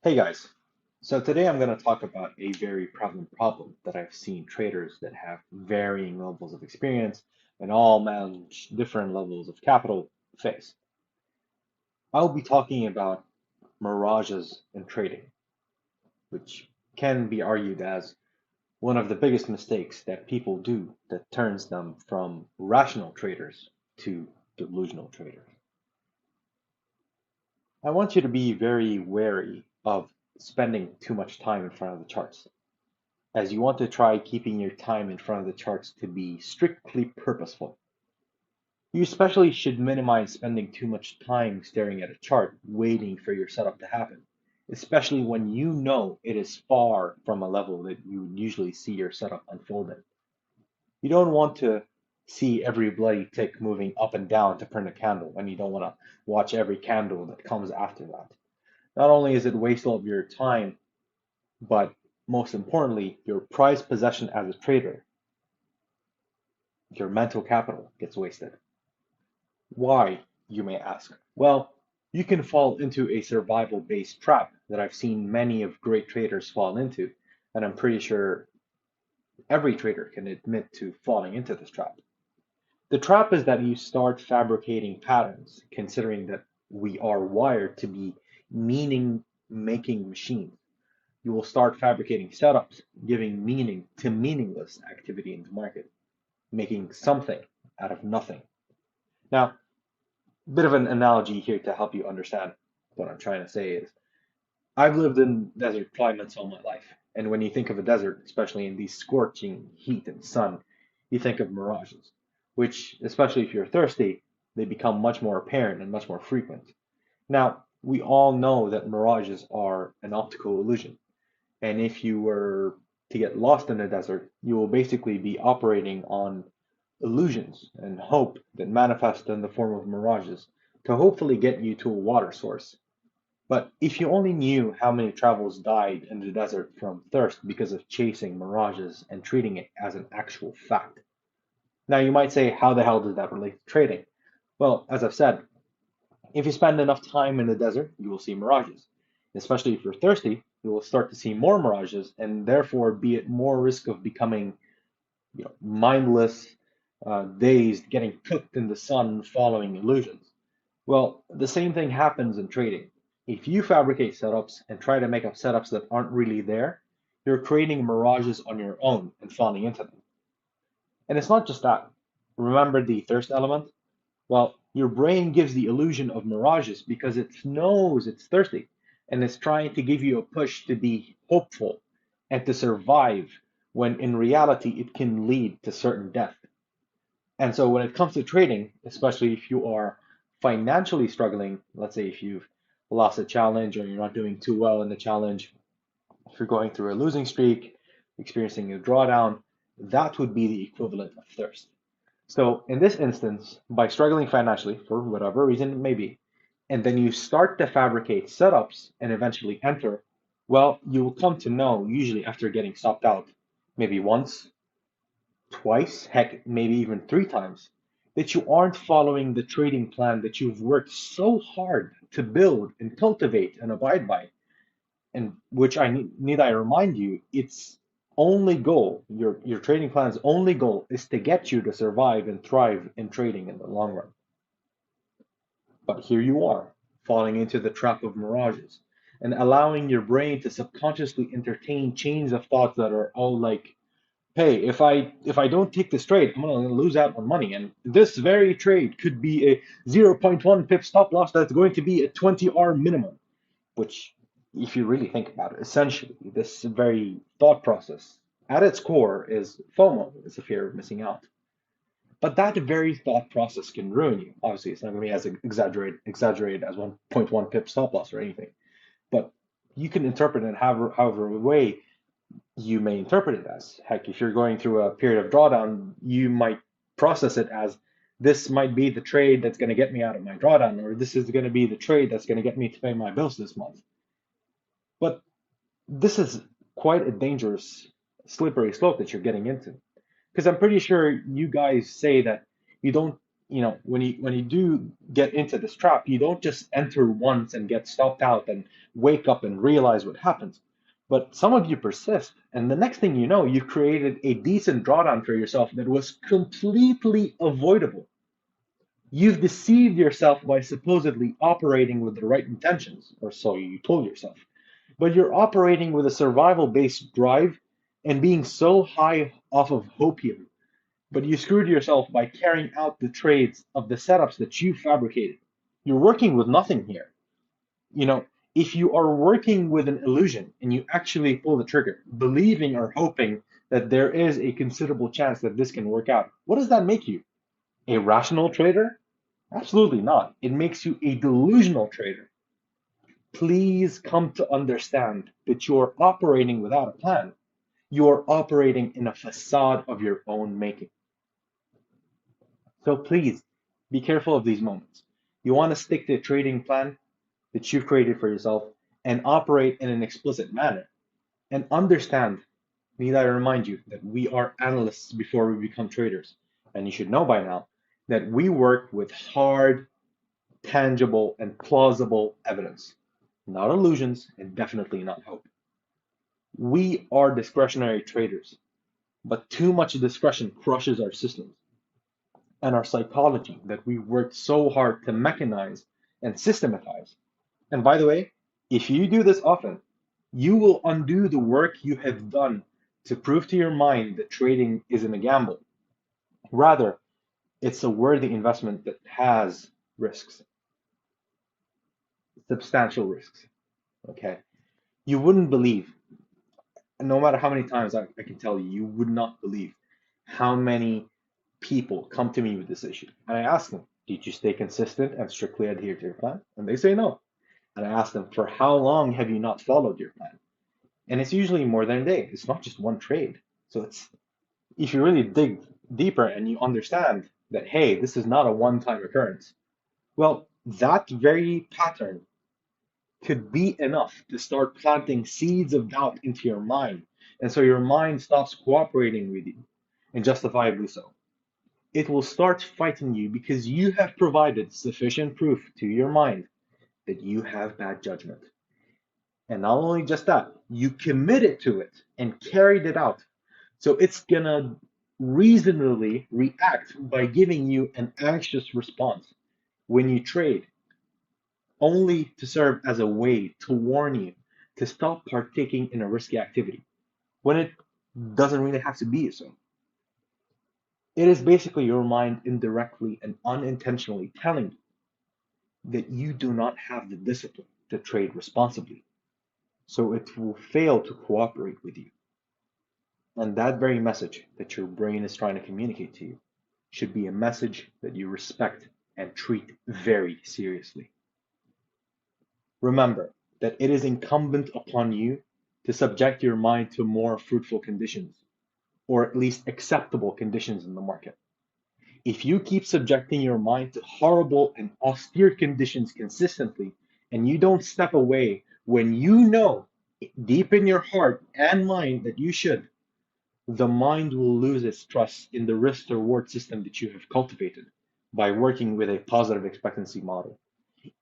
Hey guys, so today I'm going to talk about a very prevalent problem that I've seen traders that have varying levels of experience and all manage different levels of capital face. I'll be talking about mirages in trading, which can be argued as one of the biggest mistakes that people do that turns them from rational traders to delusional traders. I want you to be very wary of spending too much time in front of the charts, as you want to try keeping your time in front of the charts to be strictly purposeful. You especially should minimize spending too much time staring at a chart waiting for your setup to happen, especially when you know it is far from a level that you would usually see your setup unfold in. You don't want to see every bloody tick moving up and down to print a candle, and you don't want to watch every candle that comes after that. Not only is it wasteful of your time, but most importantly, your prized possession as a trader, your mental capital, gets wasted. Why, you may ask? Well, you can fall into a survival-based trap that I've seen many of great traders fall into, and I'm pretty sure every trader can admit to falling into this trap. The trap is that you start fabricating patterns, considering that we are wired to be meaning-making machines. You will start fabricating setups, giving meaning to meaningless activity in the market, making something out of nothing. Now, bit of an analogy here to help you understand what I'm trying to say is I've lived in desert climates all my life. And when you think of a desert, especially in these scorching heat and sun, you think of mirages, which, especially if you're thirsty, they become much more apparent and much more frequent. Now, we all know that mirages are an optical illusion. And if you were to get lost in the desert, you will basically be operating on illusions and hope that manifest in the form of mirages to hopefully get you to a water source. But if you only knew how many travelers died in the desert from thirst because of chasing mirages and treating it as an actual fact. Now you might say, how the hell does that relate to trading? Well, as I've said, if you spend enough time in the desert, you will see mirages. Especially if you're thirsty, you will start to see more mirages and therefore be at more risk of becoming mindless, dazed, getting cooked in the sun following illusions. Well, the same thing happens in trading. If you fabricate setups and try to make up setups that aren't really there, you're creating mirages on your own and falling into them. And it's not just that. Remember the thirst element? Well, your brain gives the illusion of mirages because it knows it's thirsty and it's trying to give you a push to be hopeful and to survive when in reality it can lead to certain death. And so when it comes to trading, especially if you are financially struggling, let's say if you've lost a challenge or you're not doing too well in the challenge, if you're going through a losing streak, experiencing a drawdown, that would be the equivalent of thirst. So in this instance, by struggling financially for whatever reason it may be, and then you start to fabricate setups and eventually enter, well, you will come to know, usually after getting stopped out, maybe once, twice, heck, maybe even three times, that you aren't following the trading plan that you've worked so hard to build and cultivate and abide by. And which need I remind you, its only goal, your trading plan's only goal is to get you to survive and thrive in trading in the long run. But here you are, falling into the trap of mirages and allowing your brain to subconsciously entertain chains of thoughts that are all like, hey, if I don't take this trade, I'm gonna lose out on money. And this very trade could be a zero point 0.1 pip stop loss that's going to be a 20R minimum, which, if you really think about it, essentially, this very thought process at its core is FOMO, it's a fear of missing out. But that very thought process can ruin you. Obviously, it's not going to be as exaggerated as 1.1 pip stop loss or anything, but you can interpret it however way you may interpret it as. Heck, if you're going through a period of drawdown, you might process it as this might be the trade that's going to get me out of my drawdown, or this is going to be the trade that's going to get me to pay my bills this month. But this is quite a dangerous, slippery slope that you're getting into. Because I'm pretty sure you guys say that you don't when you do get into this trap, you don't just enter once and get stopped out and wake up and realize what happens. But some of you persist, and the next thing you know, you've created a decent drawdown for yourself that was completely avoidable. You've deceived yourself by supposedly operating with the right intentions, or so you told yourself. But you're operating with a survival-based drive and being so high off of hopium, but you screwed yourself by carrying out the trades of the setups that you fabricated. You're working with nothing here. You know, if you are working with an illusion and you actually pull the trigger, believing or hoping that there is a considerable chance that this can work out, what does that make you? A rational trader? Absolutely not. It makes you a delusional trader. Please come to understand that you're operating without a plan. You're operating in a facade of your own making. So please be careful of these moments. You want to stick to a trading plan that you've created for yourself and operate in an explicit manner. And understand, need I remind you, that we are analysts before we become traders. And you should know by now that we work with hard, tangible, and plausible evidence, not illusions and definitely not hope. We are discretionary traders, but too much discretion crushes our systems and our psychology that we worked so hard to mechanize and systematize. And by the way, if you do this often, you will undo the work you have done to prove to your mind that trading isn't a gamble. Rather, it's a worthy investment that has risks, substantial risks. Okay. You wouldn't believe, and no matter how many times I can tell you, you would not believe how many people come to me with this issue. And I ask them, did you stay consistent and strictly adhere to your plan? And they say no. And I ask them, for how long have you not followed your plan? And it's usually more than a day. It's not just one trade. So it's if you really dig deeper and you understand that, hey, this is not a one-time occurrence, well, that very pattern could be enough to start planting seeds of doubt into your mind. And so your mind stops cooperating with you, and justifiably so. It will start fighting you because you have provided sufficient proof to your mind that you have bad judgment. And not only just that, you committed to it and carried it out. So it's gonna reasonably react by giving you an anxious response when you trade, only to serve as a way to warn you to stop partaking in a risky activity when it doesn't really have to be so. It is basically your mind indirectly and unintentionally telling you that you do not have the discipline to trade responsibly, so it will fail to cooperate with you. And that very message that your brain is trying to communicate to you should be a message that you respect and treat very seriously. Remember that it is incumbent upon you to subject your mind to more fruitful conditions, or at least acceptable conditions in the market. If you keep subjecting your mind to horrible and austere conditions consistently, and you don't step away when you know deep in your heart and mind that you should, the mind will lose its trust in the risk to reward system that you have cultivated by working with a positive expectancy model.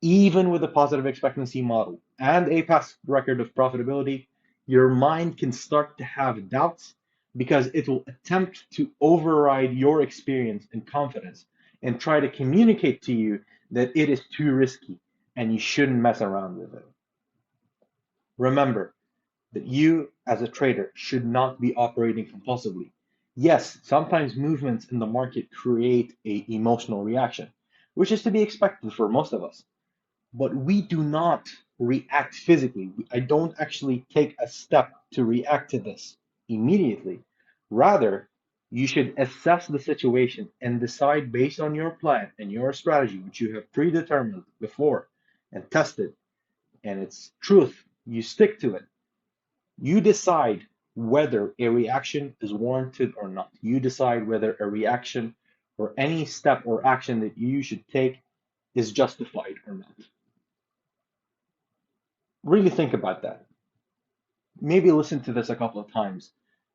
Even with a positive expectancy model and a past record of profitability, your mind can start to have doubts because it will attempt to override your experience and confidence and try to communicate to you that it is too risky and you shouldn't mess around with it. Remember that you, as a trader, should not be operating compulsively. Yes, sometimes movements in the market create a emotional reaction, which is to be expected for most of us. But we do not react physically. I don't actually take a step to react to this immediately. Rather, you should assess the situation and decide based on your plan and your strategy, which you have predetermined before and tested, and its truth. You stick to it. You decide whether a reaction is warranted or not. You decide whether a reaction or any step or action that you should take is justified or not. Really think about that. Maybe listen to this a couple of times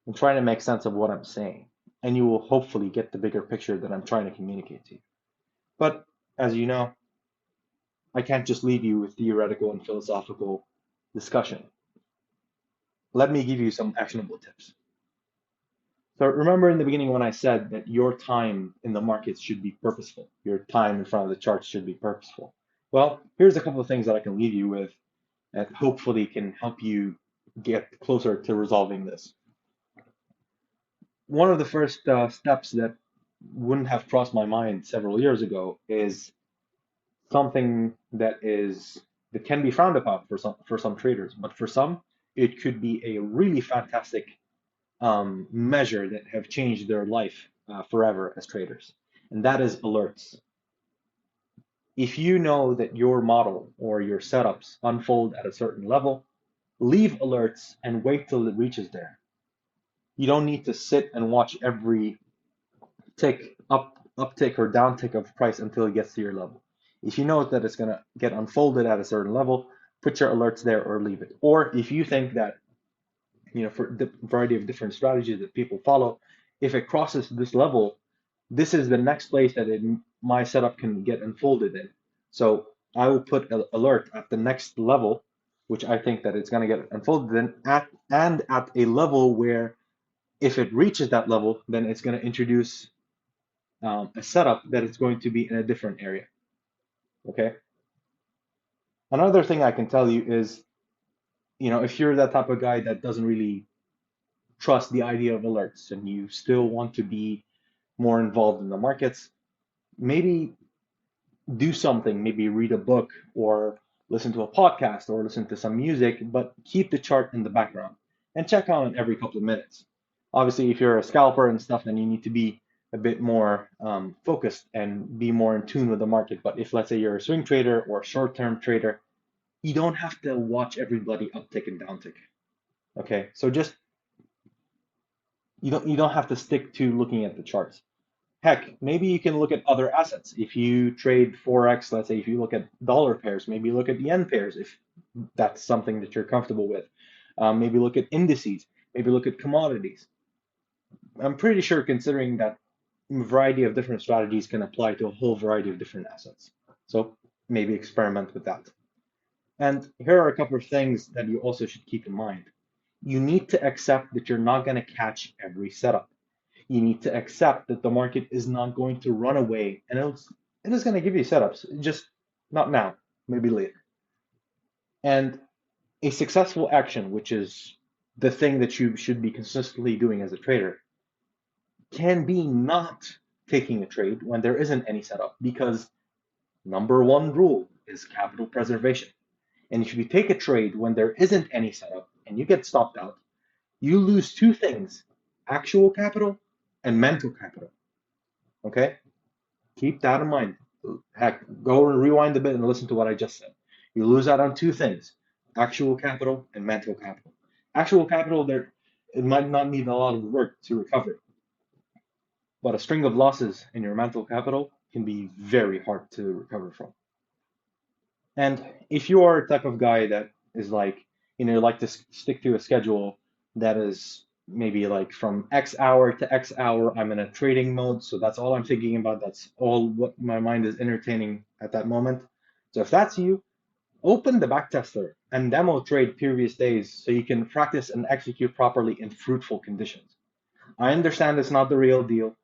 and try to make sense of what I'm saying, and you will hopefully get the bigger picture that I'm trying to communicate to you. But as you know, I can't just leave you with theoretical and philosophical discussion. Let me give you some actionable tips. So remember in the beginning when I said that your time in the markets should be purposeful. Your time in front of the charts should be purposeful. Well, here's a couple of things that I can leave you with that hopefully can help you get closer to resolving this. One of the first steps that wouldn't have crossed my mind several years ago is something that can be frowned upon for some traders, but for some, it could be a really fantastic measure that have changed their life forever as traders, and that is alerts. If you know that your model or your setups unfold at a certain level, leave alerts and wait till it reaches there. You don't need to sit and watch every uptick or downtick of price until it gets to your level. If you know that it's going to get unfolded at a certain level, put your alerts there or leave it. Or if you think that, for the variety of different strategies that people follow, if it crosses this level, this is the next place that my setup can get unfolded in. So I will put an alert at the next level, which I think that it's going to get unfolded in, at a level where if it reaches that level, then it's going to introduce a setup that it's going to be in a different area. Okay. Another thing I can tell you is, if you're that type of guy that doesn't really trust the idea of alerts and you still want to be more involved in the markets, maybe do something, maybe read a book or listen to a podcast or listen to some music, but keep the chart in the background and check on it every couple of minutes. Obviously, if you're a scalper and stuff, then you need to be a bit more focused and be more in tune with the market. But if, let's say, you're a swing trader or a short-term trader, you don't have to watch every bloody uptick and downtick. Okay, so just you don't have to stick to looking at the charts. Heck, maybe you can look at other assets. If you trade Forex, let's say if you look at dollar pairs, maybe look at yen pairs if that's something that you're comfortable with. Maybe look at indices, maybe look at commodities. I'm pretty sure considering that a variety of different strategies can apply to a whole variety of different assets. So maybe experiment with that. And here are a couple of things that you also should keep in mind. You need to accept that you're not going to catch every setup. You need to accept that the market is not going to run away and it is going to give you setups, just not now, maybe later. And a successful action, which is the thing that you should be consistently doing as a trader, can be not taking a trade when there isn't any setup because number one rule is capital preservation. And if you take a trade when there isn't any setup and you get stopped out, you lose two things, actual capital and mental capital. Okay? Keep that in mind. Heck, go and rewind a bit and listen to what I just said. You lose out on two things, actual capital and mental capital. Actual capital, there it might not need a lot of work to recover, but a string of losses in your mental capital can be very hard to recover from. And if you are a type of guy that is like, like to stick to a schedule that is maybe like from X hour to X hour, I'm in a trading mode. So that's all I'm thinking about. That's all what my mind is entertaining at that moment. So if that's you, open the backtester and demo trade previous days so you can practice and execute properly in fruitful conditions. I understand it's not the real deal,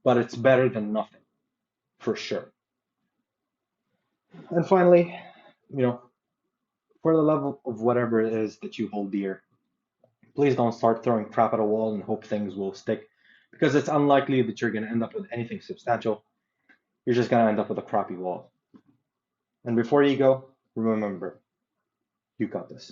but it's better than nothing, for sure. And finally, you know, for the level of whatever it is that you hold dear, please don't start throwing crap at a wall and hope things will stick because it's unlikely that you're going to end up with anything substantial. You're just going to end up with a crappy wall. And before you go, remember, you got this.